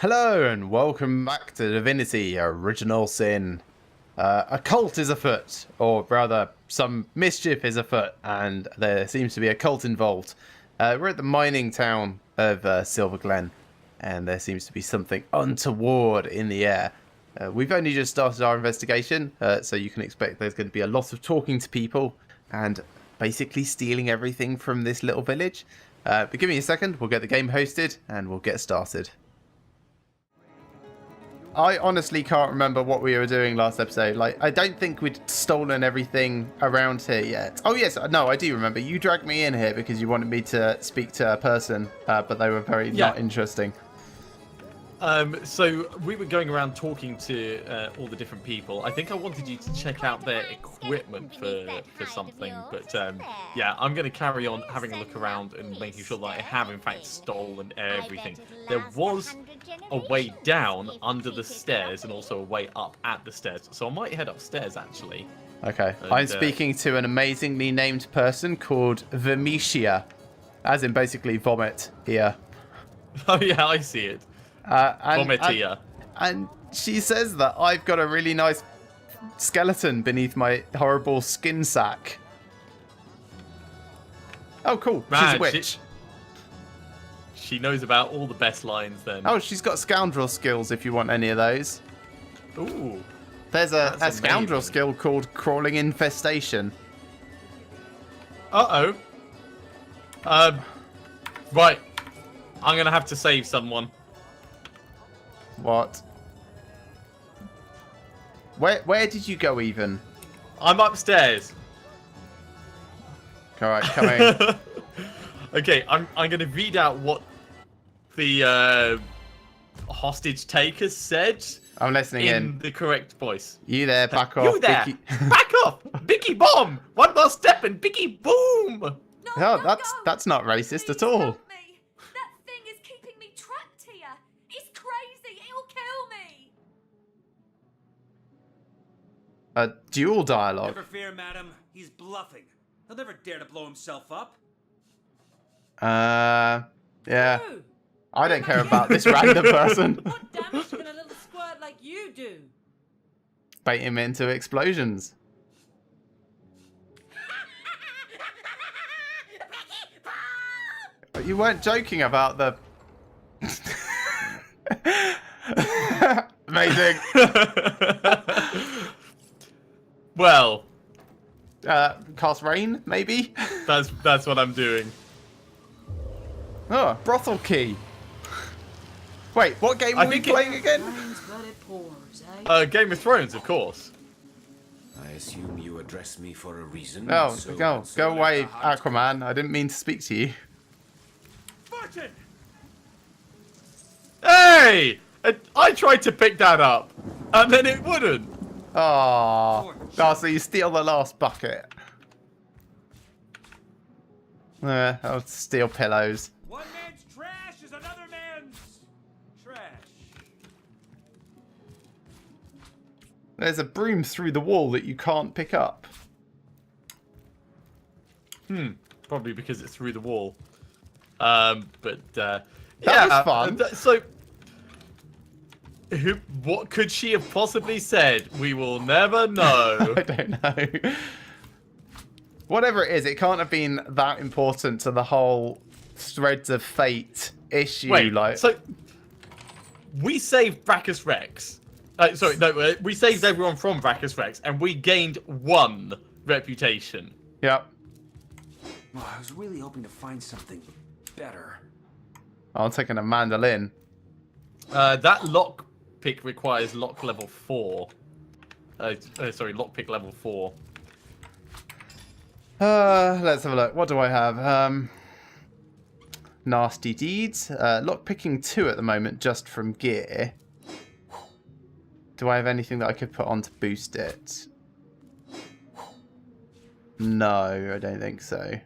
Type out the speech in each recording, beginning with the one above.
Hello and welcome back to Divinity Original Sin. A cult is afoot, or rather some mischief is afoot, and there seems to be a cult involved. We're at the mining town of Silver Glen, and there seems to be something untoward in the air. We've only just started our investigation, so you can expect there's going to be a lot of talking to people and basically stealing everything from this little village. But give me a second, we'll get the game hosted and we'll get started. I honestly can't remember what we were doing last episode. Like, I don't think we'd stolen everything around here yet. Oh, yes. No, I do remember. You dragged me in here because you wanted me to speak to a person, but they were very not interesting. So we were going around talking to all the different people. I think I wanted you to check out their equipment for something, but yeah, I'm going to carry on having a look around and making sure that I have in fact stolen everything. There was a way down under the stairs and also a way up at the stairs, so I might head upstairs actually. Okay, and, I'm speaking to an amazingly named person called Vermicia, as in basically vomit here. Oh yeah, I see it. And she says that I've got a really nice skeleton beneath my horrible skin sack. Oh, cool. Man, she's a witch. She knows about all the best lines then. Oh, she's got scoundrel skills if you want any of those. Ooh. There's a scoundrel skill called crawling infestation. Uh-oh. Right. I'm going to have to save someone. What? Where did you go even? I'm upstairs. Alright, coming. Okay, I'm going to read out what the hostage takers said. I'm listening in the correct voice. You there, back off. You there! Back off! Bicky bomb! One more step and Bicky boom! No, that's not racist at all. A dual dialogue. Never fear, madam. He's bluffing. He'll never dare to blow himself up. Yeah. I don't care about this random person. What damage can a little squirt like you do? Bait him into explosions. But you weren't joking about the... Amazing. Well, cast rain, maybe? That's what I'm doing. Oh, brothel key. Wait, what game are we playing again? Game of Thrones, of course. I assume you address me for a reason. Oh, so go away, Aquaman. I didn't mean to speak to you. Fortune! Hey! I tried to pick that up, and then it wouldn't. Oh, so you steal the last bucket. I'll steal pillows. One man's trash is another man's trash. There's a broom through the wall that you can't pick up. Probably because it's through the wall. But that yeah, was fun. So, what could she have possibly said? We will never know. I don't know. Whatever it is, it can't have been that important to the whole Threads of Fate issue. Wait, like, so we saved Brachus Rex. Sorry, no, we saved everyone from Brachus Rex, and we gained 1 reputation. Yep. Well, I was really hoping to find something better. I'm taking a mandolin. That lockpick requires lock level 4. Sorry, lockpick level 4. Let's have a look. What do I have? Nasty deeds. Lockpicking 2 at the moment, just from gear. Do I have anything that I could put on to boost it? No, I don't think so.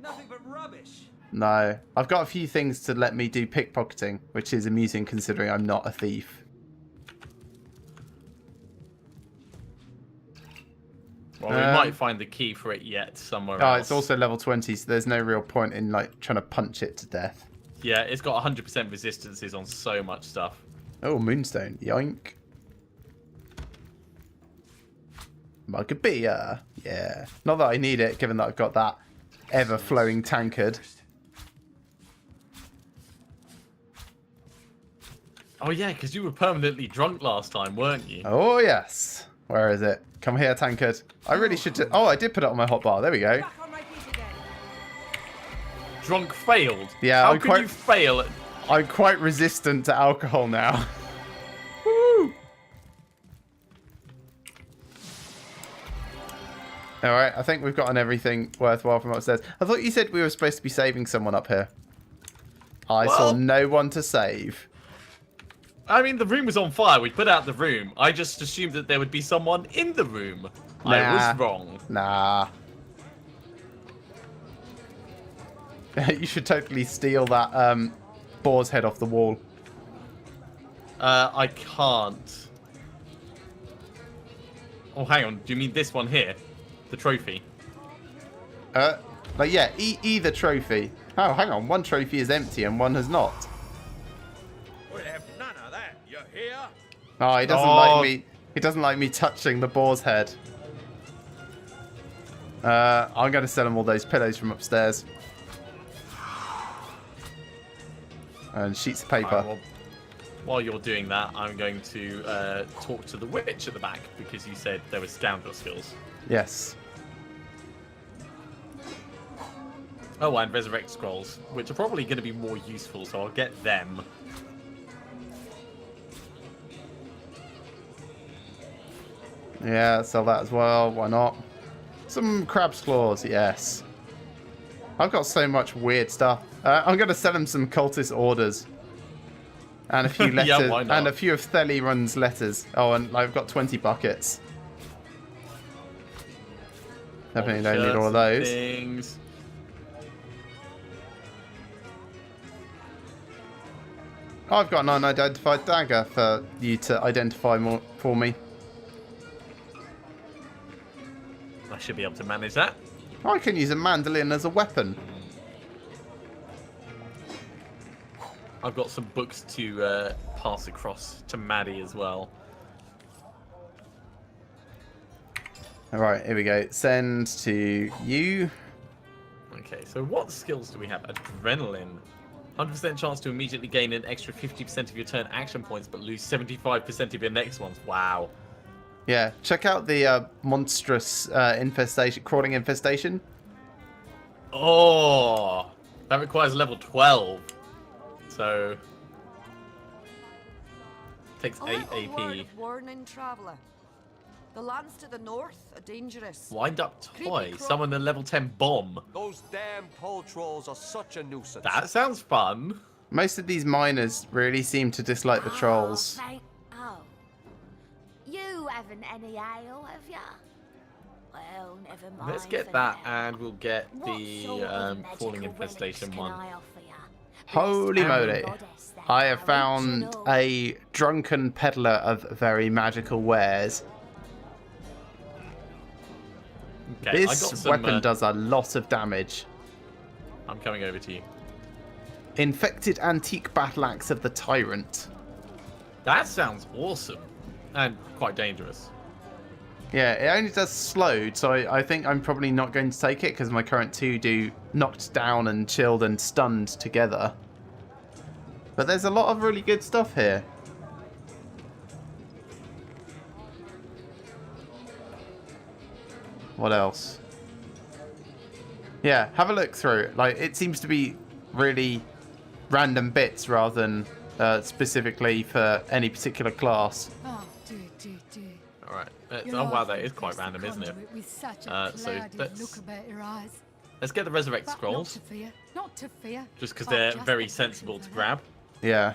Nothing but rubbish. No. I've got a few things to let me do pickpocketing, which is amusing considering I'm not a thief. Well, we might find the key for it yet somewhere Oh, else. it's also level 20, so there's no real point in like trying to punch it to death. Yeah, it's got 100% resistances on so much stuff. Oh, moonstone. Yoink. Mug of beer. Yeah. Not that I need it, given that I've got that ever-flowing tankard. Oh yeah, because you were permanently drunk last time, weren't you? Oh, yes. Where is it? Come here, tankard. I really should... Oh, I did put it on my hotbar. There we go. Back on my feet again. Drunk failed? Yeah, How I'm could quite- you fail at... I'm quite resistant to alcohol now. Woo! Alright, I think we've gotten everything worthwhile from upstairs. I thought you said we were supposed to be saving someone up here. I saw Well- no one to save. I mean, the room was on fire. We put out the room. I just assumed that there would be someone in the room. I Nah. was wrong. Nah. You should totally steal that boar's head off the wall. I can't. Oh, hang on. Do you mean this one here? The trophy? But yeah, either trophy. Oh, hang on. One trophy is empty and one has not. We'll have none of that. You hear? Oh, he doesn't Oh. like me. He doesn't like me touching the boar's head. I'm going to sell him all those pillows from upstairs. And sheets of paper. Alright, well, while you're doing that, I'm going to talk to the witch at the back because you said there were scoundrel skills. Yes. Oh, and resurrect scrolls, which are probably going to be more useful, so I'll get them. Yeah, sell that as well. Why not? Some crab's claws, yes. I've got so much weird stuff. I'm going to sell him some cultist orders. And a few Yeah, letters. why not? And a few of Thelirun's letters. Oh, and I've got 20 buckets. Definitely don't need all of those. Things. I've got an unidentified dagger for you to identify more for me. I should be able to manage that. I can use a mandolin as a weapon. I've got some books to pass across to Maddie as well. Alright, here we go. Send to you. Okay, so what skills do we have? Adrenaline. 100% chance to immediately gain an extra 50% of your turn action points, but lose 75% of your next ones. Wow. Yeah, check out the monstrous infestation, crawling infestation. Oh, that requires level 12. So, takes 8 AP. Warning, traveler. The lands to the north are dangerous. Wind up toy. Creepy Summon a level 10 bomb. Those damn pole trolls are such a nuisance. That sounds fun. Most of these miners really seem to dislike the trolls. Oh. You haven't any ale, have ya? Well, never mind. Let's get for that, now. and we'll get What the sort of crawling magical infestation relics one. can I offer ya? Holy Blessed moly. goddess that I have are found original. a drunken peddler of very magical wares. Okay, I got This some, weapon does a lot of damage. I'm coming over to you. Infected antique battle axe of the tyrant. That sounds awesome. And quite dangerous. Yeah, it only does slowed, so I think I'm probably not going to take it because my current two do knocked down and chilled and stunned together. But there's a lot of really good stuff here. What else? Yeah, have a look through. Like, it seems to be really random bits rather than specifically for any particular class. Oh, do. Alright. Your Oh wow, eyes that is will quite press the random, isn't it? conduit with such a So cloudy let's- look about your eyes. Let's get the resurrect But scrolls. Not to fear. Just because I've they're just very got sensible to something grab. Yeah.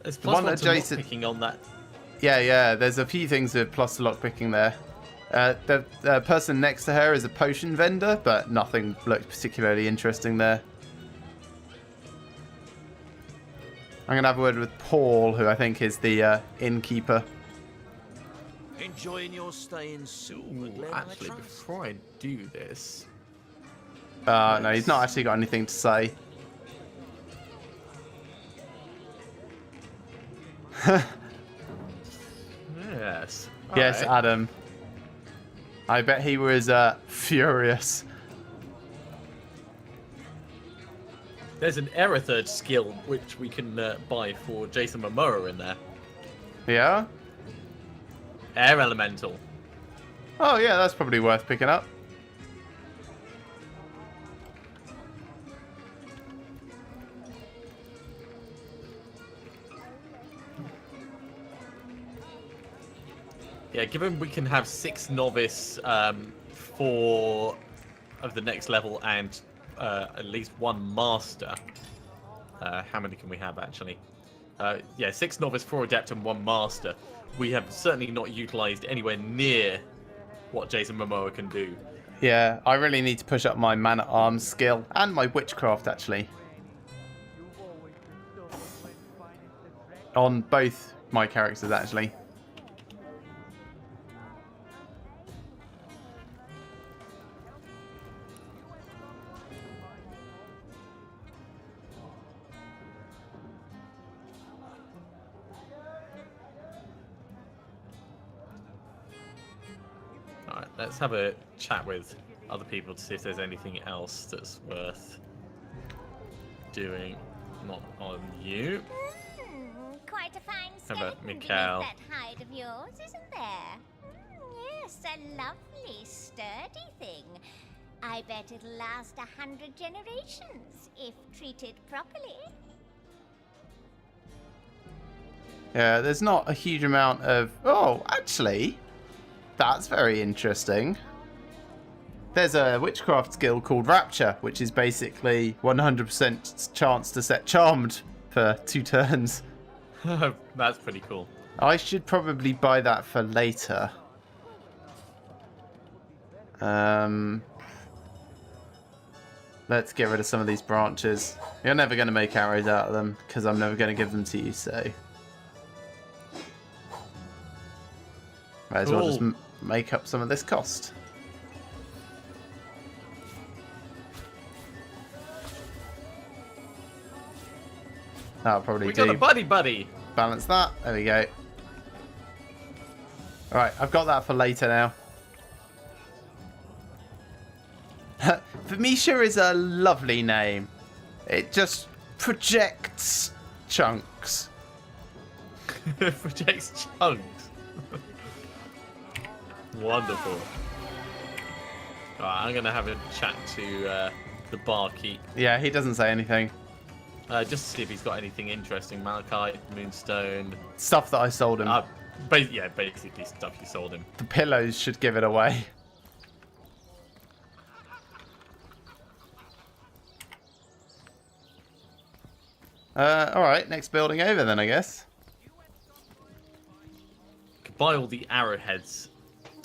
There's The plus one one to adjacent- picking on that. Yeah, there's a few things with plus to lockpicking there. The person next to her is a potion vendor, but nothing looked particularly interesting there. I'm going to have a word with Paul, who I think is the innkeeper. Enjoying your stay in Silver Ooh, actually, before I do this... No, he's not actually got anything to say. Yes. Yes, Alright. Adam. I bet he was furious. There's an error third skill which we can buy for Jason Momoa in there. Yeah? Air Elemental. Oh, yeah, that's probably worth picking up. Yeah, given we can have 6 novice, 4 of the next level, and at least 1 master. How many can we have, actually? Yeah, 6 novice, 4 adept, and 1 master. We have certainly not utilized anywhere near what Jason Momoa can do. Yeah, I really need to push up my man-at-arms skill and my witchcraft, actually. On both my characters, actually. Alright, let's have a chat with other people to see if there's anything else that's worth doing. Not on you. Quite a fine How about skeleton beneath Mikhail? that hide of yours, isn't there? Yes, a lovely, sturdy thing. I bet it'll last 100 generations if treated properly. Yeah, there's not a huge amount of... Oh, actually, that's very interesting. There's a witchcraft skill called Rapture, which is basically 100% chance to set Charmed for 2 turns. That's pretty cool. I should probably buy that for later. Let's get rid of some of these branches. You're never going to make arrows out of them, because I'm never going to give them to you, so... Might as well just Cool. make up some of this cost. That'll probably We got do. a buddy. Balance that. There we go. Alright, I've got that for later now. Vermisha is a lovely name. It just projects chunks. Projects chunks. Wonderful. Alright, I'm gonna have a chat to the barkeep. Yeah, he doesn't say anything. Just to see if he's got anything interesting. Malachite, Moonstone. Stuff that I sold him. Yeah, basically stuff you sold him. The pillows should give it away. Alright, next building over then, I guess. Could buy all the arrowheads.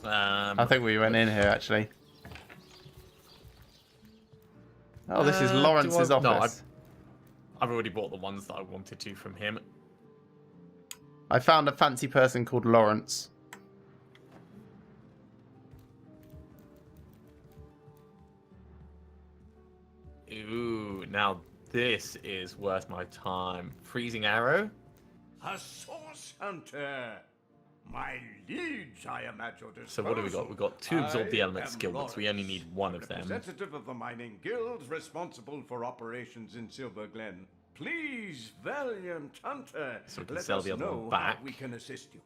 I think we went in here, actually. Oh, this is Lawrence's No, office. I've already bought the ones that I wanted to from him. I found a fancy person called Lawrence. Ooh, now this is worth my time. Freezing arrow? A source hunter. My liege, I am at your disposal. So what do we got? We've got 2 absorb the I element am skill books. We only need 1 of them. Representative of the mining guild responsible for operations in Silver Glen. Please, valiant hunter, So we can let sell us the other one know back. how we can assist you.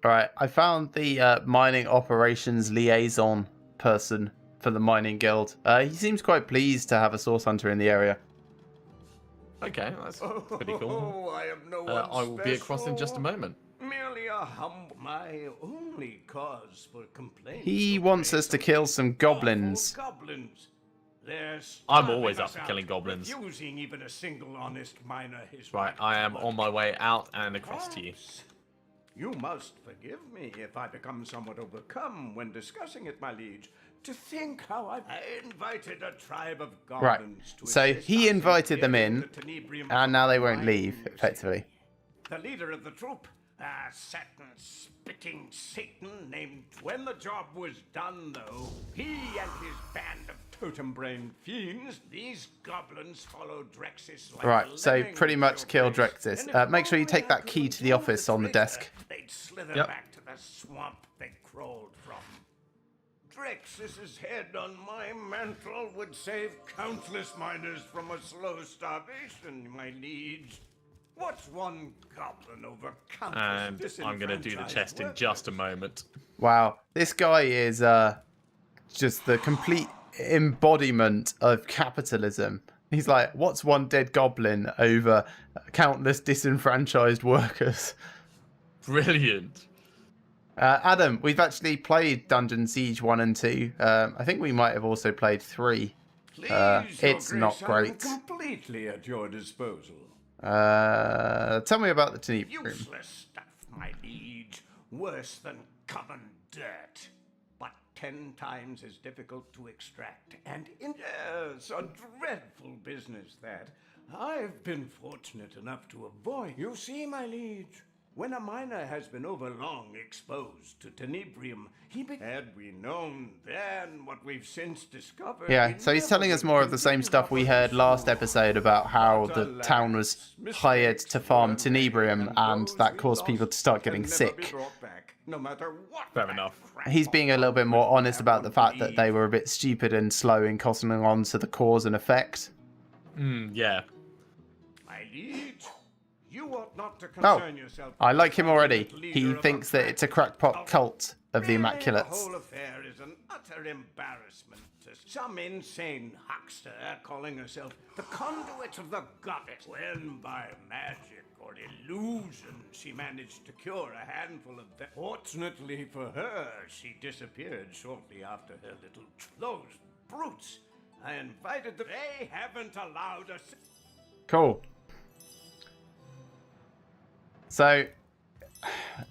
Alright, I found the mining operations liaison person for the mining guild. He seems quite pleased to have a source hunter in the area. Okay, that's pretty cool. Oh, I am no one I will be across in just a special. moment. Merely a my only cause for complaint. He wants us to kill some goblins. Goblins. They're I'm always starving up us for out, killing goblins. refusing even a single honest miner his Right, I am on my way out and across to you. Perhaps you must forgive me if I become somewhat overcome when discussing it, my liege. To think how I invited a tribe of Right, goblins to so assist he us invited them clearing in, the Tenebrium and now they from won't mine leave, music. effectively. The leader of the troop A certain spitting Satan named. When the job was done, though, he and his band of totem-brain fiends, these goblins followed Drexis like Right, so lemmings pretty to much your kill place. Drexis. And if Make sure you only take I that could key to the undo office on the traitor, desk. They'd slither Yep. back to the swamp they crawled from. Drexis's head on my mantle would save countless miners from a slow starvation, my liege. What's one goblin over countless And I'm going to do the disenfranchised chest in workers? just a moment. Wow, this guy is just the complete embodiment of capitalism. He's like, what's one dead goblin over countless disenfranchised workers? Brilliant. Adam, we've actually played Dungeon Siege 1 and 2. I think we might have also played 3. Please, Your It's not Grace, I am great. completely at your disposal. Tell me about the Tenebrum. Useless stuff, my liege. Worse than common dirt. But 10 times as difficult to extract. And yes, a dreadful business that. I've been fortunate enough to avoid. You see, my liege, when a miner has been overlong exposed to tenebrium, had we known then what we've since discovered. Yeah, we so he's never telling us would more of the same continue stuff we our heard last pursuit. episode about how the But town was alas, hired to farm mistakes were made, tenebrium and those that we caused people lost to start can getting never be sick. brought back, no matter what Fair that enough. He's being a little bit more honest about the fact that they were a bit stupid and slow in costing on to the cause and effect. Yeah. My liege, you ought not to Oh, concern yourself. I like him already. with the He leader of thinks a that it's a crackpot cult of the Really, Immaculates. The whole affair is an utter embarrassment to some insane huckster calling herself the conduit of the goddess, when by magic or illusion she managed to cure a handful of them. Fortunately for her, she disappeared shortly after her little those brutes. I invited them. They haven't allowed us. Cool. So,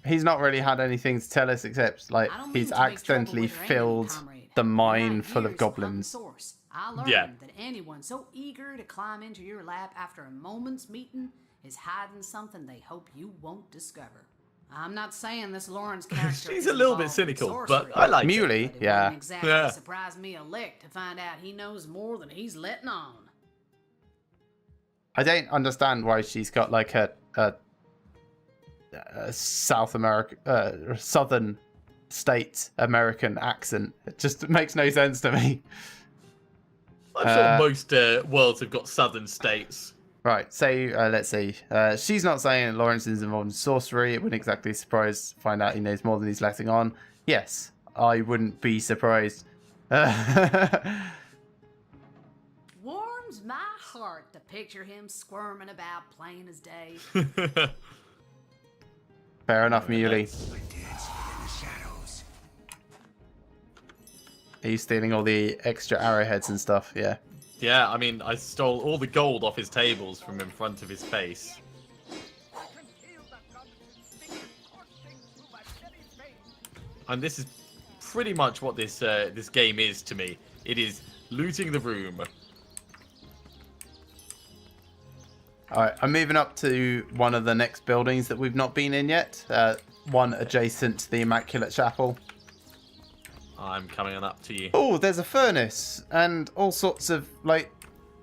he's not really had anything to tell us except, like, I don't he's mean to make accidentally trouble with her enemy, filled comrade. the In mine my full of years goblins. hunting source, I learned Yeah. that anyone so eager to climb into your lap after a moment's meeting is hiding something they hope you won't discover. I'm not saying this Lawrence character She's is a little bit involved in cynical, sorcery, but I like it. Muley, but it yeah. wouldn't exactly Yeah. surprise me a lick to find out he knows more than he's letting on. I don't understand why she's got like a South America, Southern States American accent. It just makes no sense to me. I'm sure most worlds have got southern states. Right, so let's see. She's not saying Lawrence is involved in sorcery. It wouldn't exactly surprise to find out he knows more than he's letting on. Yes, I wouldn't be surprised. Warms my heart to picture him squirming about plain as day. Fair enough, Muley. Are you stealing all the extra arrowheads and stuff? Yeah. Yeah, I mean, I stole all the gold off his tables from in front of his face. And this is pretty much what this this game is to me. It is looting the room. Alright, I'm moving up to one of the next buildings that we've not been in yet. One adjacent to the Immaculate Chapel. I'm coming on up to you. Oh, there's a furnace and all sorts of, like,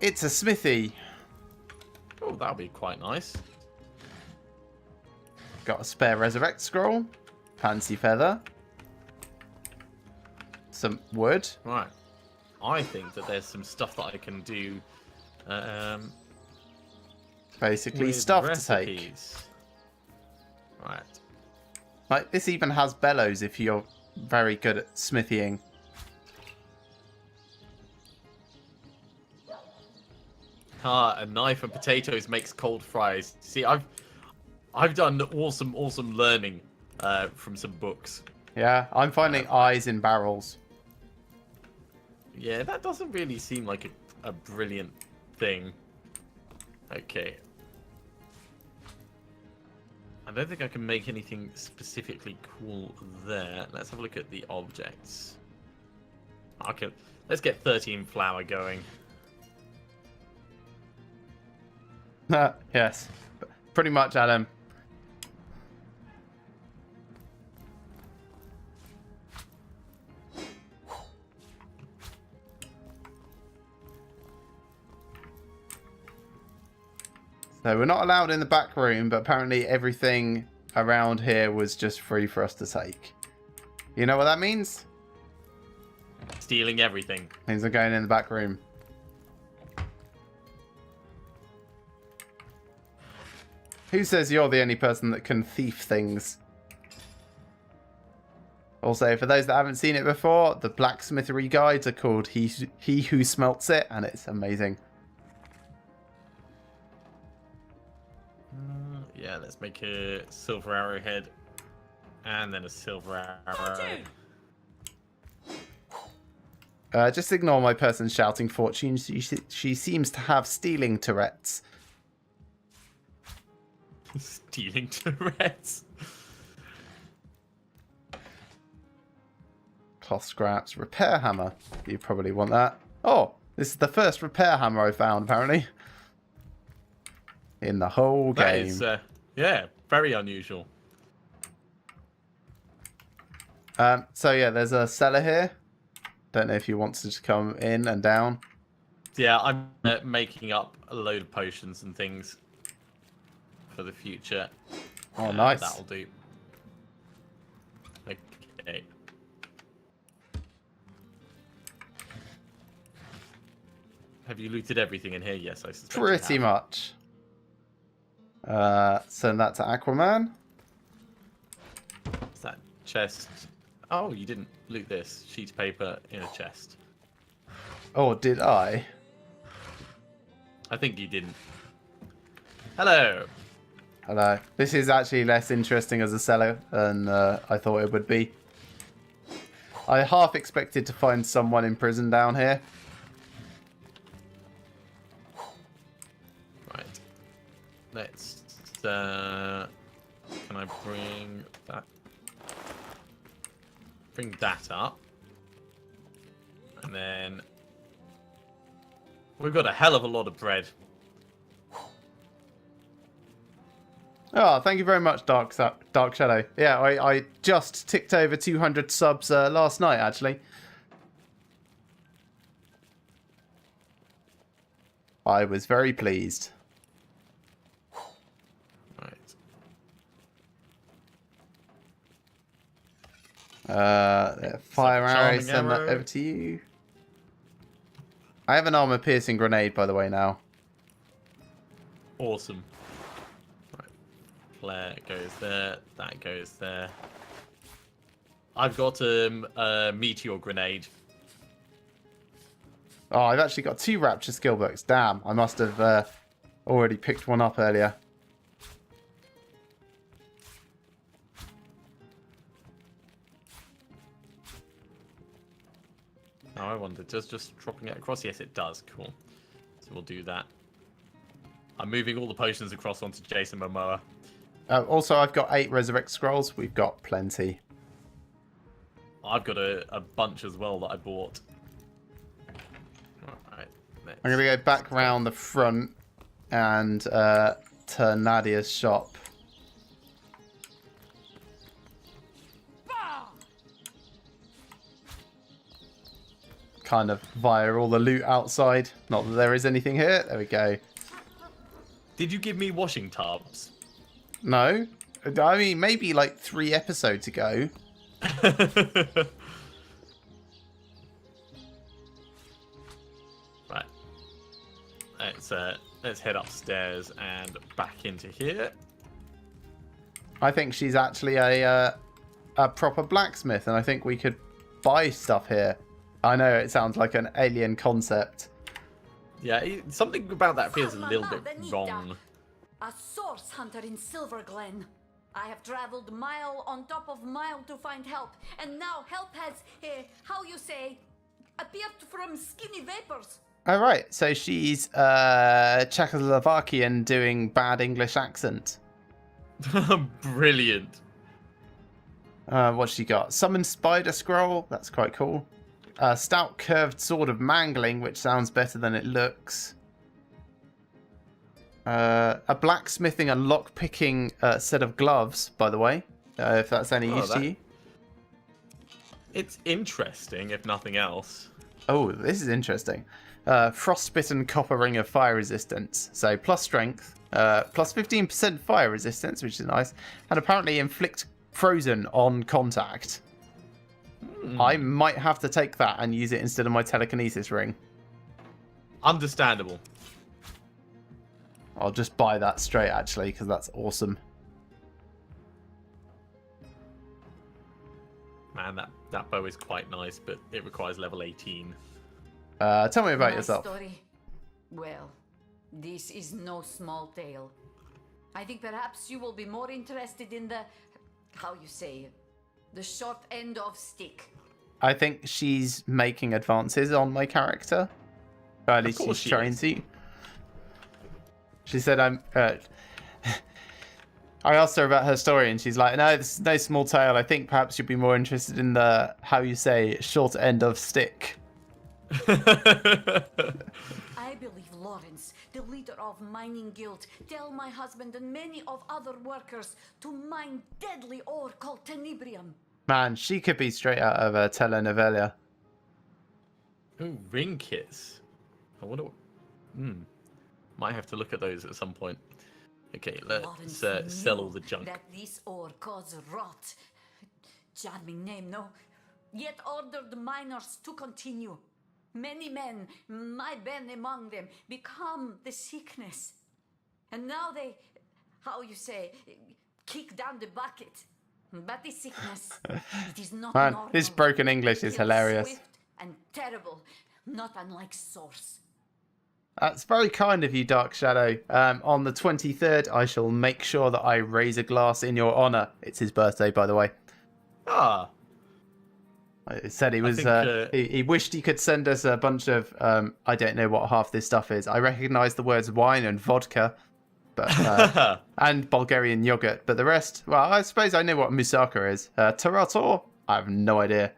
it's a smithy. Oh, that'll be quite nice. Got a spare resurrect scroll, fancy feather, some wood. Right. I think that there's some stuff that I can do. Basically with stuff to recipes. take. Right. Like, this even has bellows if you're very good at smithying. Ah, a knife and potatoes makes cold fries. See, I've done awesome learning from some books. Yeah, I'm finding eyes in barrels. Yeah, that doesn't really seem like a brilliant thing. Okay. I don't think I can make anything specifically cool there. Let's have a look at the objects. Okay, let's get 13 flour going. Yes, pretty much, Adam. So we're not allowed in the back room, but apparently everything around here was just free for us to take. You know what that means? Stealing everything. Means I'm going in the back room. Who says you're the only person that can thief things? Also, for those that haven't seen it before, the blacksmithery guides are called He Who Smelts It, and it's amazing. Yeah, let's make a silver arrowhead. And then a silver arrow. Just ignore my person shouting fortune. She seems to have stealing Tourette's. Stealing Tourette's. Cloth scraps. Repair hammer. You probably want that. Oh, this is the first repair hammer I found, apparently. In the whole game. That is, yeah, very unusual. So yeah, there's a cellar here. Don't know if you want to just come in and down. Yeah, I'm making up a load of potions and things for the future. Oh, nice. That'll do. Okay. Have you looted everything in here? Yes, I suspect you Pretty have. much. Send that to Aquaman. What's that chest? Oh, you didn't loot this. Sheet of paper in a chest. Oh, did I? I think you didn't. Hello. Hello. This is actually less interesting as a cellar than I thought it would be. I half expected to find someone in prison down here. Right. Let's. Can I bring that? Bring that up. And then we've got a hell of a lot of bread. Oh, thank you very much, Dark Shadow. Yeah, I just ticked over 200 subs last night, actually. I was very pleased. Right. Fire arrow, charming send that arrow. over to you. I have an armor-piercing grenade, by the way, now. Awesome. Right. Flare goes there. That goes there. I've got a meteor grenade. Oh, I've actually got 2 Rapture skill books. Damn, I must have already picked one up earlier. Oh, I wonder, does just dropping it across? Yes, it does. Cool. So we'll do that. I'm moving all the potions across onto Jason Momoa. Also, I've got 8 Resurrect Scrolls. We've got plenty. I've got a bunch as well that I bought. Alright, I'm going to go back round the front and to Nadia's shop. Kind of via all the loot outside. Not that there is anything here. There we go. Did you give me washing tubs? No. I mean, maybe like 3 episodes ago. Right. Let's head upstairs and back into here. I think she's actually a proper blacksmith, and I think we could buy stuff here. I know it sounds like an alien concept. Yeah, something about that feels a little bit wrong. A source hunter in Silver Glen. I have traveled mile on top of mile to find help, and now help has, how you say, appeared from skinny vapors. All right, so she's Czechoslovakian doing bad English accent. Brilliant. What's she got? Summon Spider Scroll. That's quite cool. Stout curved sword of mangling, which sounds better than it looks. A blacksmithing and lockpicking set of gloves, by the way, if that's any use to you. It's interesting, if nothing else. Oh, this is interesting. Frostbitten copper ring of fire resistance. So plus strength, plus 15% fire resistance, which is nice. And apparently inflict frozen on contact. I might have to take that and use it instead of my telekinesis ring. Understandable. I'll just buy that straight, actually, because that's awesome. Man, that bow is quite nice, but it requires level 18. Tell me about My yourself. story? Well, this is no small tale. I think perhaps you will be more interested in the, how you say, the short end of stick. I think she's making advances on my character. Or at least she's trying to. She said I asked her about her story and she's like, no, this is no small tale. I think perhaps you'd be more interested in the, how you say, short end of stick. I believe Lawrence, the leader of Mining Guild, tell my husband and many of other workers to mine deadly ore called tenebrium. Man, she could be straight out of a telenovela. Ooh, ring kits. I wonder. Might have to look at those at some point. Okay, let's sell all the junk. That this ore causes rot. Charming name, no? Yet ordered the miners to continue. Many men, my Ben among them, become the sickness. And now they, how you say, kick down the bucket. But the sickness, it is not Man, normal. this broken English is It hilarious. Swift and terrible, not unlike Source. That's very kind of you, Dark Shadow. On the 23rd, I shall make sure that I raise a glass in your honor. It's his birthday, by the way. Ah. He said he was. think, he wished he could send us a bunch of. I don't know what half this stuff is. I recognise the words wine and vodka, but and Bulgarian yogurt. But the rest, well, I suppose I know what moussaka is. Tarator, I have no idea.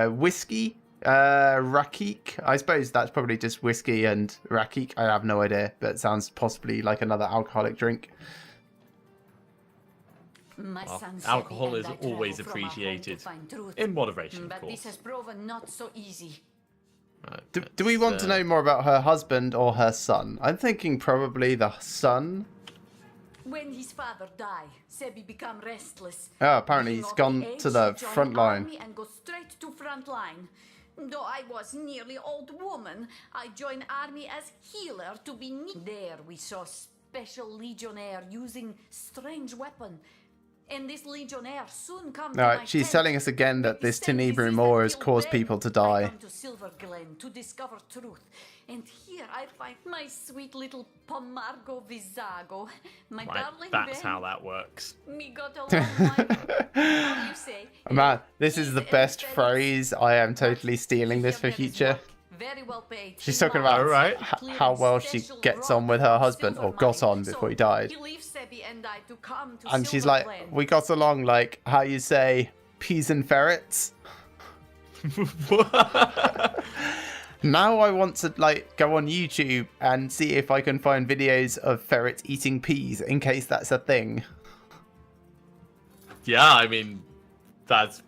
Whiskey, rakik. I suppose that's probably just whiskey and rakik. I have no idea, but it sounds possibly like another alcoholic drink. My Well, son alcohol Sebi is and I travel always from our home to appreciated. find truth. In moderation, of But this course. has proven not so easy. Right, Do we want to know more about her husband or her son? I'm thinking probably the son. When his father died, Sebi became restless. Oh, apparently Being he's of gone age, to the he joined front line. army and go straight to front line. Though I was nearly old woman, I joined army as healer to be there. We saw special legionnaire using strange weapon. And this legionnaire soon come to my Alright, she's tent. telling us again that When this he sent tenebrium disease ore and has killed caused them, people to I die. come to Silver Glen to discover truth. And here I find my sweet little Pomargo Visago. My Right, darling that's Ben. how that works. Me got a long how you say? Man, this is the Ease best and phrase. I am totally stealing this for Here there is future. work. Very well paid. She's talking about Alright. how well she gets on with her husband, or got on before he died. He leaves Sebi and I to come to And she's Silver like, Glen. we got along like, how you say, peas and ferrets. Now I want to like go on YouTube and see if I can find videos of ferrets eating peas, in case that's a thing. Yeah, I mean, that's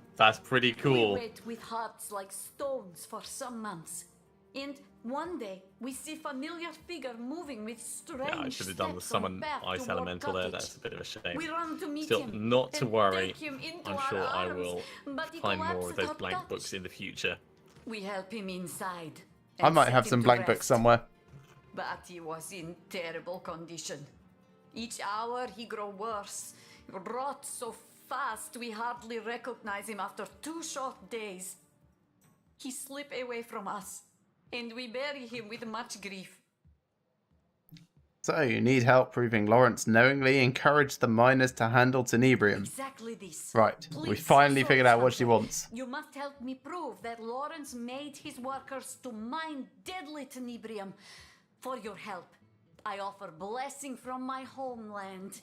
pretty We cool. wait with hearts like stones for some months. And one day, we see familiar figure moving with strange Yeah, I should have done the steps from summon path ice toward elemental there. cottage. That's a bit of a shame. We run to meet Still, him not to and worry. take him into I'm our sure I arms, will but he find more of collapsed those our blank touch. books in the future. We help him inside. I and might set have him some to blank rest. books somewhere. But he was in terrible condition. Each hour he grow worse, rot so fast we hardly recognize him after 2 short days. He slip away from us, and we bury him with much grief. So you need help proving Lawrence knowingly encouraged the miners to handle tenebrium. Exactly this. Right, we Please, finally figured out what Source she Hunter, wants. You must help me prove that Lawrence made his workers to mine deadly tenebrium. For your help, I offer blessing from my homeland.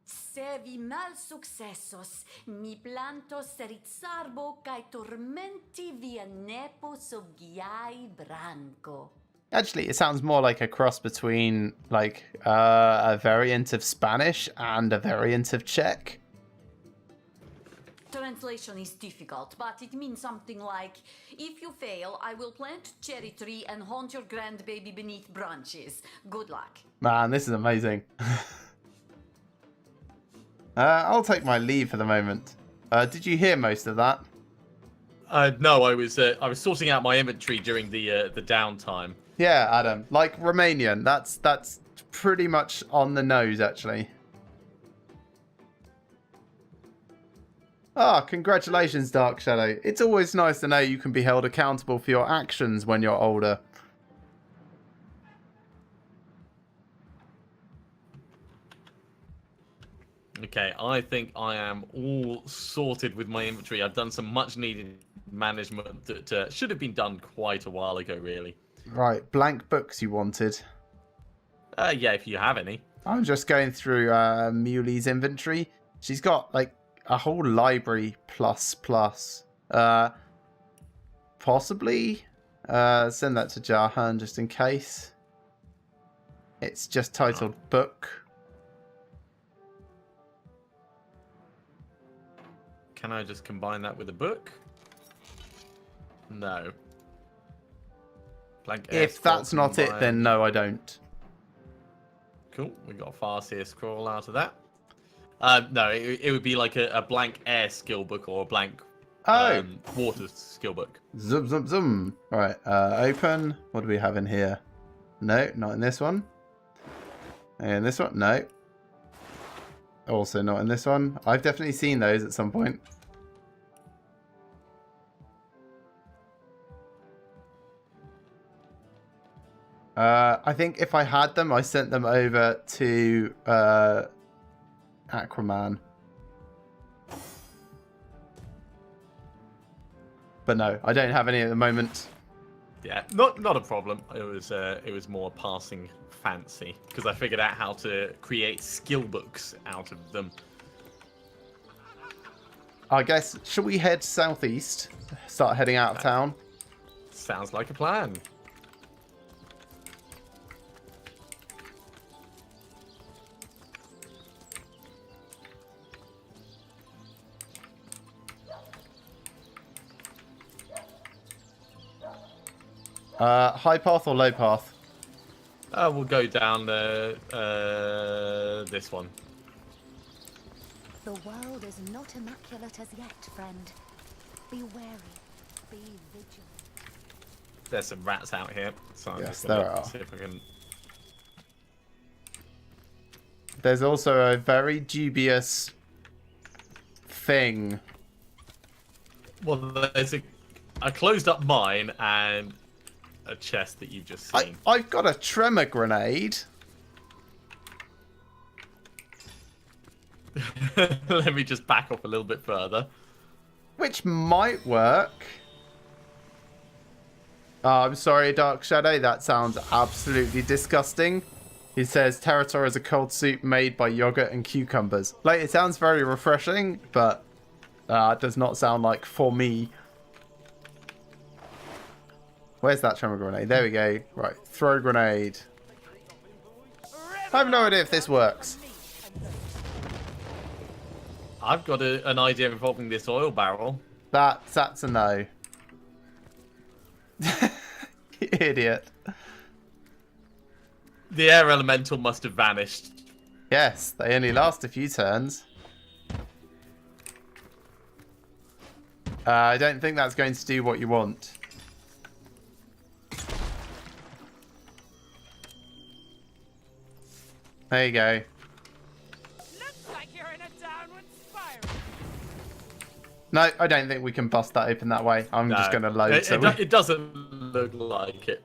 Se vi mal successos, mi plantos rizzarbo cae tormenti via nepo sovgiai branco. Actually, it sounds more like a cross between like a variant of Spanish and a variant of Czech. translation is difficult, but it means something like, if you fail, I will plant cherry tree and haunt your grandbaby beneath branches. Good luck. Man, this is amazing. I'll take my leave for the moment. Did you hear most of that? No, I was sorting out my inventory during the downtime. Yeah, Adam. Like Romanian. That's pretty much on the nose, actually. Ah, congratulations, Dark Shadow. It's always nice to know you can be held accountable for your actions when you're older. Okay, I think I am all sorted with my inventory. I've done some much needed management that should have been done quite a while ago, really. Right, blank books you wanted. Yeah, if you have any. I'm just going through Muley's inventory. She's got like a whole library plus. Possibly send that to Jahan just in case. It's just titled book. Can I just combine that with a book? No. Blank If that's not it, then no, I don't. Cool. We got a fast here scroll out of that. No, it would be like a blank air skill book or a blank water skill book. Zoom, zoom, zoom. Right, open. What do we have in here? No, not in this one. And this one? No. Also not in this one. I've definitely seen those at some point. I think if I had them, I sent them over to Aquaman. But no, I don't have any at the moment. Yeah, not a problem. It was more passing fancy because I figured out how to create skill books out of them. I guess, should we head southeast? Start heading out of town? Sounds like a plan. High path or low path? We'll go down this one. The world is not immaculate as yet, friend. Be wary. Be vigilant. There's some rats out here, so I'm Yes, just gonna there are. see if I can. There's also a very dubious thing. Well, there's a closed up mine and a chest that you've just seen. I've got a tremor grenade. Let me just back off a little bit further. Which might work. I'm sorry, Dark Shadow. That sounds absolutely disgusting. He says Territor is a cold soup made by yogurt and cucumbers. Like, it sounds very refreshing, but it does not sound like for me. Where's that tremor grenade? There we go. Right, throw grenade. I have no idea if this works. I've got an idea involving this oil barrel. That's a no. You idiot. The air elemental must have vanished. Yes, they only last a few turns. I don't think that's going to do what you want. There you go. Looks like you're in a downward spiral. No, I don't think we can bust that open that way. I'm just going to load. It doesn't look like it.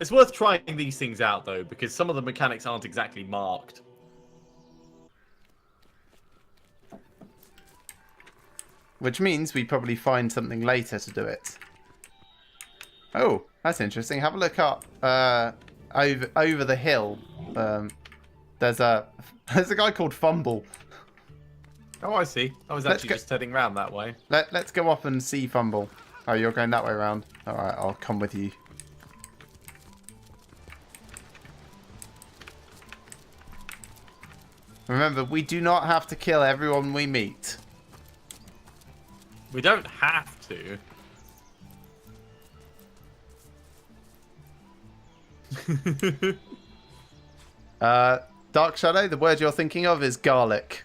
It's worth trying these things out, though, because some of the mechanics aren't exactly marked. Which means we probably find something later to do it. Oh, that's interesting. Have a look up over the hill. There's a guy called Fumble. Oh, I see. I was actually just heading round that way. Let's go up and see Fumble. Oh, you're going that way around. All right, I'll come with you. Remember, we do not have to kill everyone we meet. We don't have to. Dark Shadow, the word you're thinking of is garlic.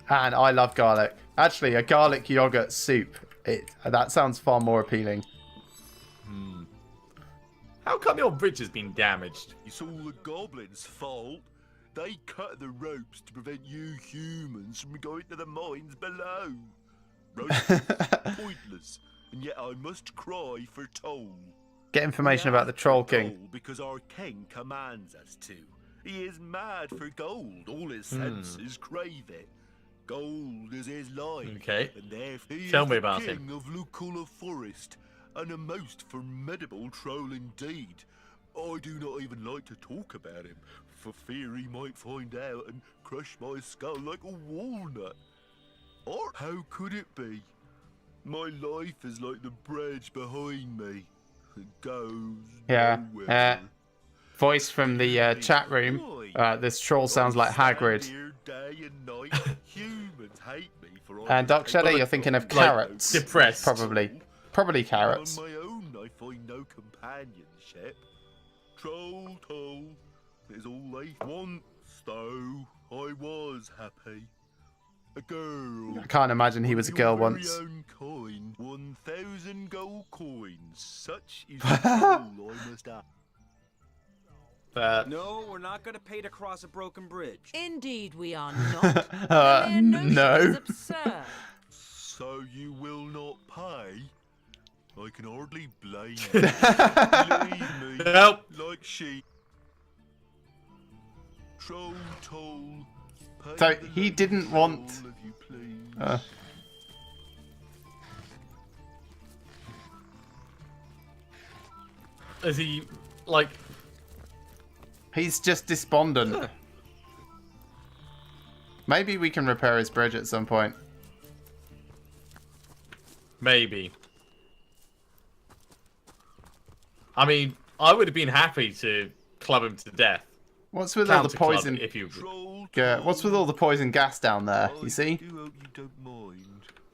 And I love garlic. Actually, a garlic yogurt soup. That sounds far more appealing. How come your bridge has been damaged? It's all the goblins' fault. They cut the ropes to prevent you humans from going to the mines below. Ropes pointless, and yet I must cry for toll. Get information about the Troll King. Gold because our king commands us to. He is mad for gold. All his senses crave it. Gold is his line. Okay. And therefore he Tell is me the about king him. of Lucula Forest, and a most formidable troll indeed. I do not even like to talk about him, for fear he might find out and crush my skull like a walnut. Or how could it be? My life is like the bridge behind me. It goes nowhere. Voice from the chat room. This troll sounds like Hagrid. And Dark Shadow, you're thinking of carrots. Depressed. Probably carrots. On my own, I find no companionship. Troll toll is all I once, though I was happy. A girl. I can't imagine he was a girl once. Your very own coin, 1,000 gold coins. Such is the toll I must have. No, we're not going to pay to cross a broken bridge. Indeed, we are not. No. Is absurd. So you will not pay? I can hardly blame you. Leave me like sheep. Troll toll. So he didn't want. Is he like? He's just despondent. Maybe we can repair his bridge at some point. Maybe. I mean, I would have been happy to club him to death. What's with all the Counter-club, poison? if you... What's with all the poison gas down there? You see?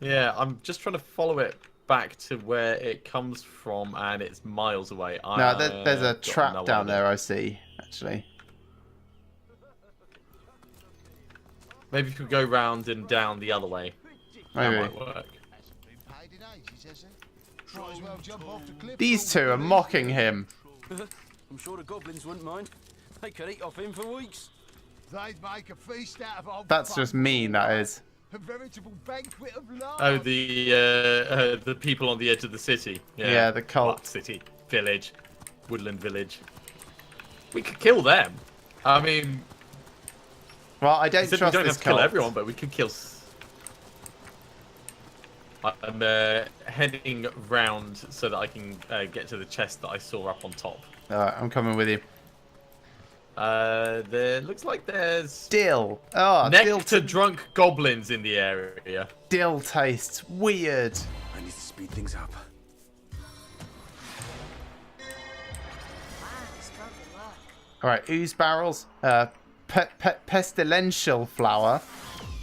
Yeah, I'm just trying to follow it back to where it comes from, and it's miles away. No, there's a trap down there. I see. Actually. Maybe if we go round and down the other way. Maybe. That might work. These two are mocking him. I'm sure the goblins wouldn't mind. They could eat off him for weeks. They'd make a feast out of old. That's just mean, that is. A veritable banquet of love. Oh, the people on the edge of the city. Yeah, the cult. What city, village, woodland village. We could kill them. I mean, well, I don't we trust don't this have to kill cult. everyone, but we could kill. I'm heading round so that I can get to the chest that I saw up on top. Alright, I'm coming with you. There looks like there's dill. Oh, nectar drunk goblins in the area. Dill tastes weird. I need to speed things up. Alright, ooze barrels, pestilential flower,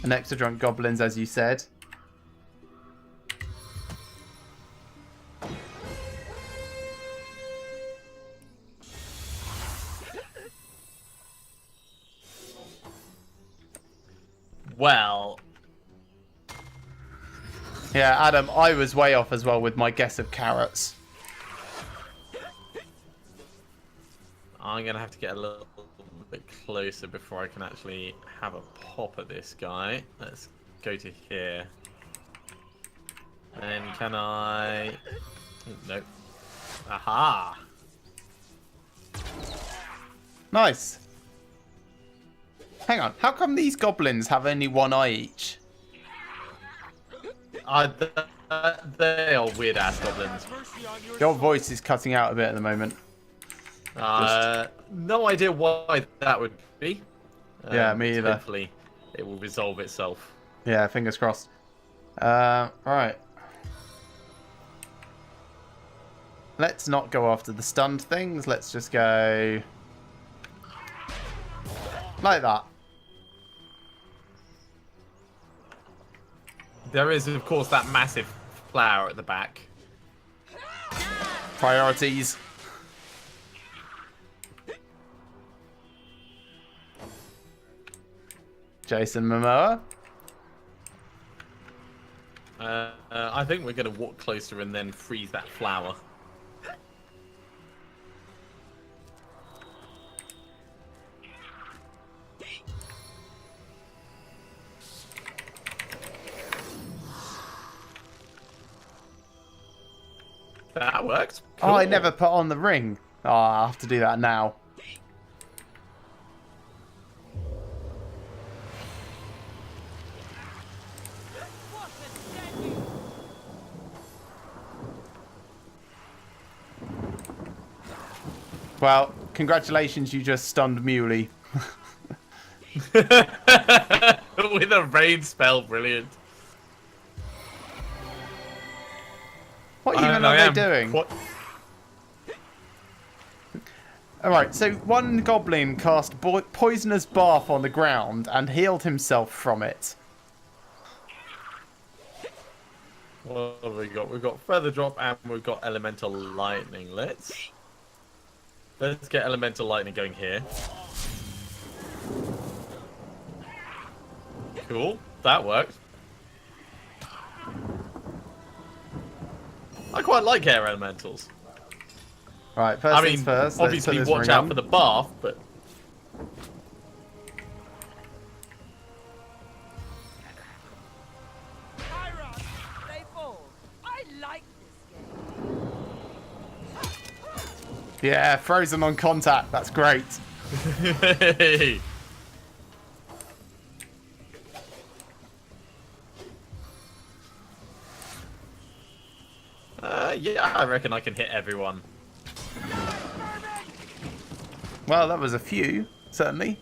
and nectar drunk goblins, as you said. Well, yeah, Adam, I was way off as well with my guess of carrots. I'm gonna have to get a little bit closer before I can actually have a pop at this guy. Let's go to here. And can I... Nope. Aha! Nice. Hang on, how come these goblins have only one eye each? They are weird ass goblins. Your voice is cutting out a bit at the moment. No idea why that would be. Yeah, me either. Hopefully it will resolve itself. Yeah, fingers crossed. Right. Let's not go after the stunned things. Let's just go like that. There is, of course, that massive flower at the back. Priorities. Jason Momoa. I think we're going to walk closer and then freeze that flower. That works. Cool. Oh, I never put on the ring. Oh, I'll have to do that now. Well, congratulations, you just stunned Muley. With a rain spell, brilliant. What even are they doing? Alright, so one goblin cast Poisoner's Bath on the ground and healed himself from it. What have we got? We've got Feather Drop and we've got Elemental Lightning. Let's get Elemental Lightning going here. Cool, that worked. I quite like air elementals. Right, first things first. Obviously watch out for the bath, but... Yeah, frozen on contact. That's great. Yeah, I reckon I can hit everyone. Well, that was a few, certainly.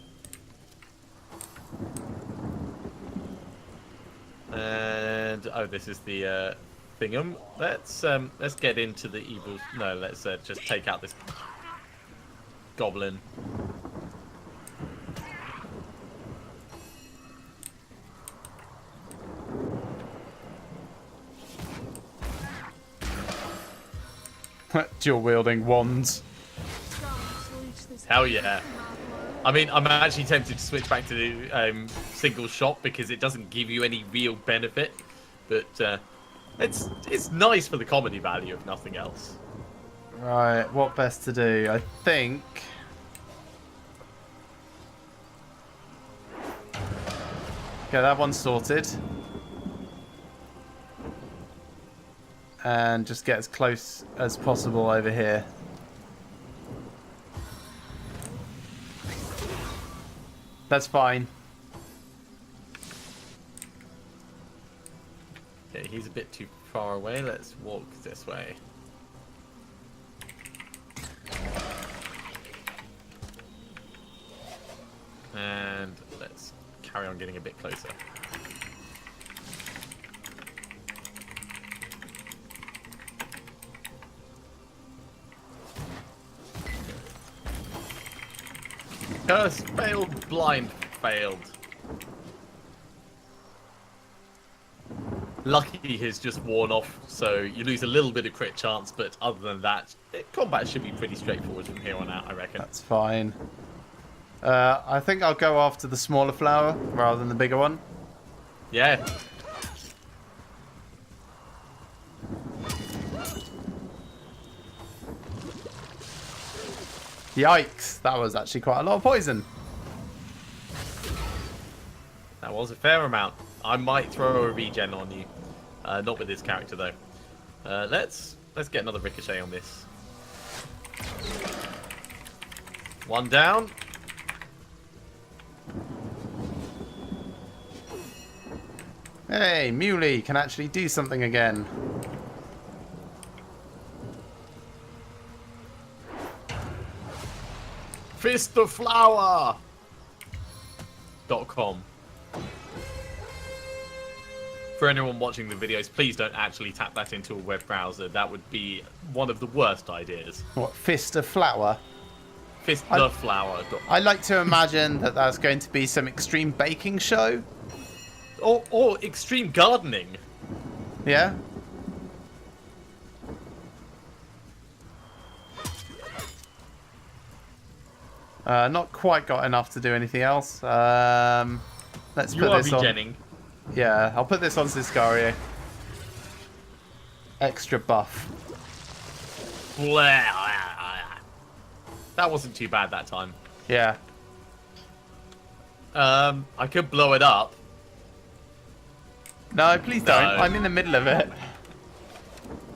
And oh, this is the thingum. Let's get into the evil. No, let's just take out this goblin. Dual wielding wands. Hell yeah. I mean, I'm actually tempted to switch back to the single shot because it doesn't give you any real benefit, but it's nice for the comedy value if nothing else. Right, what best to do? I think. Okay, that one's sorted. And just get as close as possible over here. That's fine. Okay, he's a bit too far away. Let's walk this way. And let's carry on getting a bit closer. Curse failed, blind failed. Lucky has just worn off, so you lose a little bit of crit chance, but other than that, combat should be pretty straightforward from here on out, I reckon. That's fine. I think I'll go after the smaller flower rather than the bigger one. Yeah. Yikes, that was actually quite a lot of poison. That was a fair amount. I might throw a regen on you. Not with this character though. Let's get another ricochet on this. One down. Hey, Muley can actually do something again. Fistoflower.com. For anyone watching the videos, please don't actually tap that into a web browser. That would be one of the worst ideas. What, fist of flour? Fistoflower.com. I like to imagine that that's going to be some extreme baking show. Or extreme gardening. Yeah. Not quite got enough to do anything else. Let's You put are this on. regenning. Yeah, I'll put this on Sicario. Extra buff. That wasn't too bad that time. Yeah. I could blow it up. No, please don't. No. I'm in the middle of it.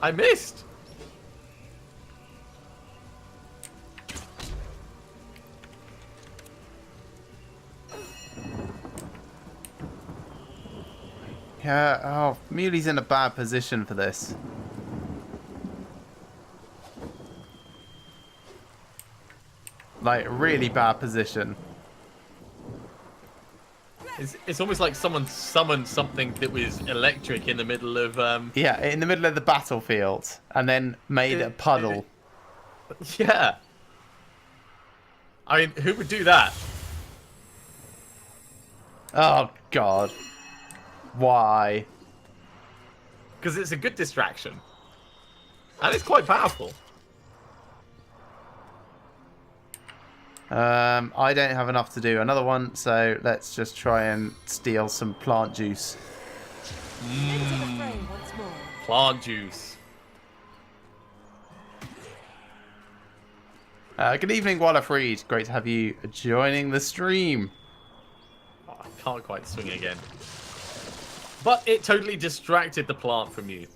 I missed. Yeah, oh, Muley's in a bad position for this. Like, really bad position. It's almost like someone summoned something that was electric in the middle of Yeah, in the middle of the battlefield, and then made a puddle. Yeah. I mean, who would do that? Oh, God. Why? Because it's a good distraction. And it's quite powerful. I don't have enough to do another one, so let's just try and steal some plant juice. Plant juice. Good evening, Wallerfried. Great to have you joining the stream. Oh, I can't quite swing again. But it totally distracted the plant from you.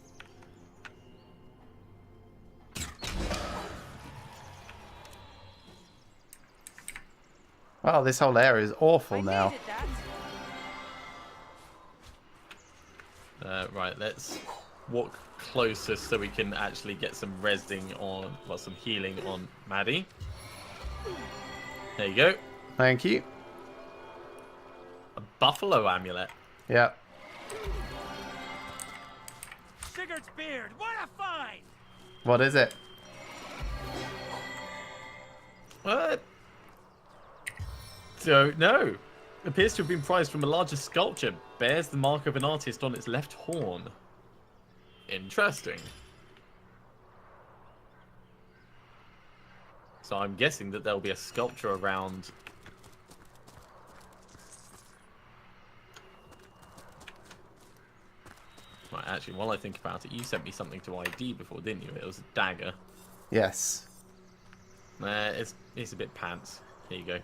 Well, this whole area is awful now. Right, let's walk closer so we can actually get some resing on, well, some healing on Maddie. There you go. Thank you. A buffalo amulet. Yeah. Sigurd's beard, what a find! What is it? What? So, no. Appears to have been prized from a larger sculpture. Bears the mark of an artist on its left horn. Interesting. So I'm guessing that there'll be a sculpture around. Right, actually, while I think about it, you sent me something to ID before, didn't you? It was a dagger. Yes. It's a bit pants. Here you go.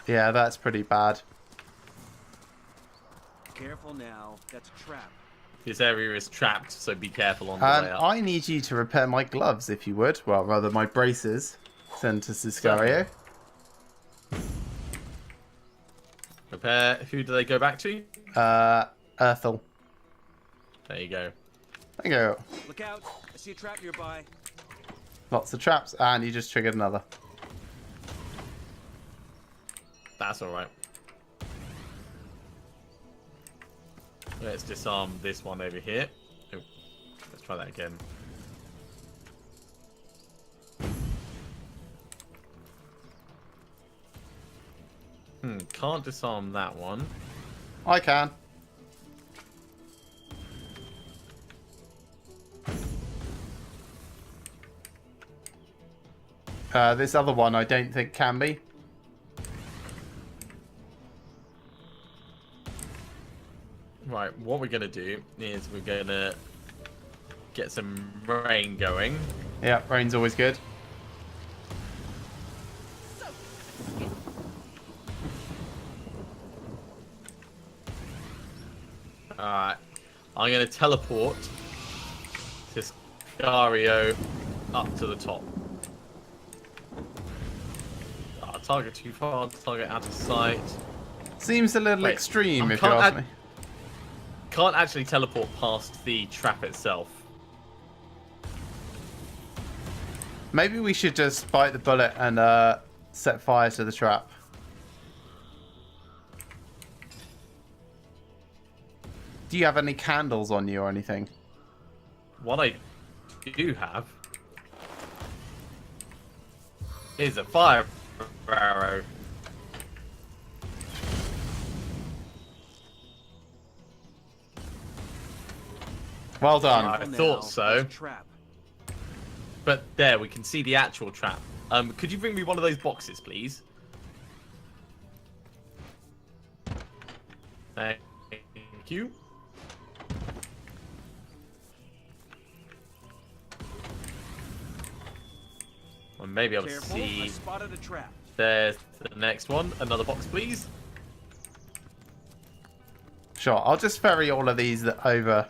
Yeah, that's pretty bad. Careful now, that's a trap. This area is trapped, so be careful on the way up. I need you to repair my gloves, if you would. Well, rather, my braces. Send to Sicario. Repair. Who do they go back to? Ethel. There you go. There you go. Look out, I see a trap nearby. Lots of traps, and you just triggered another. That's alright. Let's disarm this one over here. Oh, let's try that again. Can't disarm that one. I can. This other one I don't think can be. Right, what we're going to do is we're going to get some rain going. Yeah, rain's always good. Alright, I'm going to teleport Sicario up to the top. Target too far, target out of sight. Seems a little extreme, if you ask me. Can't actually teleport past the trap itself. Maybe we should just bite the bullet and set fire to the trap. Do you have any candles on you or anything? What I do have is a fire arrow. Well done. I thought so. Trap. But there, we can see the actual trap. Could you bring me one of those boxes, please? Thank you. Well, maybe I'll Careful, I see. spotted a trap. There's the next one. Another box, please. Sure, I'll just ferry all of these over.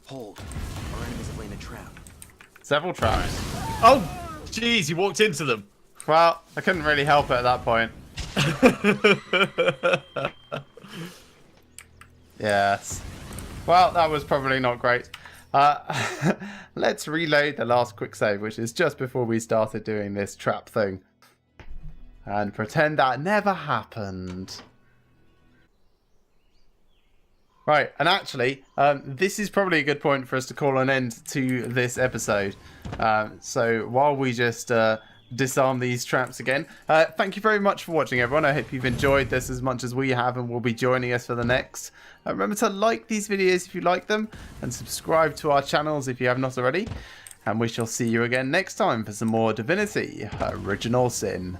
Hold. Our enemies have laid a trap. Several traps. Oh, jeez, you walked into them. Well, I couldn't really help it at that point. Yes. Well, that was probably not great. Let's reload the last quick save, which is just before we started doing this trap thing. And pretend that never happened. Right, and actually, this is probably a good point for us to call an end to this episode. So while we just disarm these traps again, thank you very much for watching, everyone. I hope you've enjoyed this as much as we have and will be joining us for the next. Remember to like these videos if you like them, and subscribe to our channels if you have not already. And we shall see you again next time for some more Divinity Original Sin.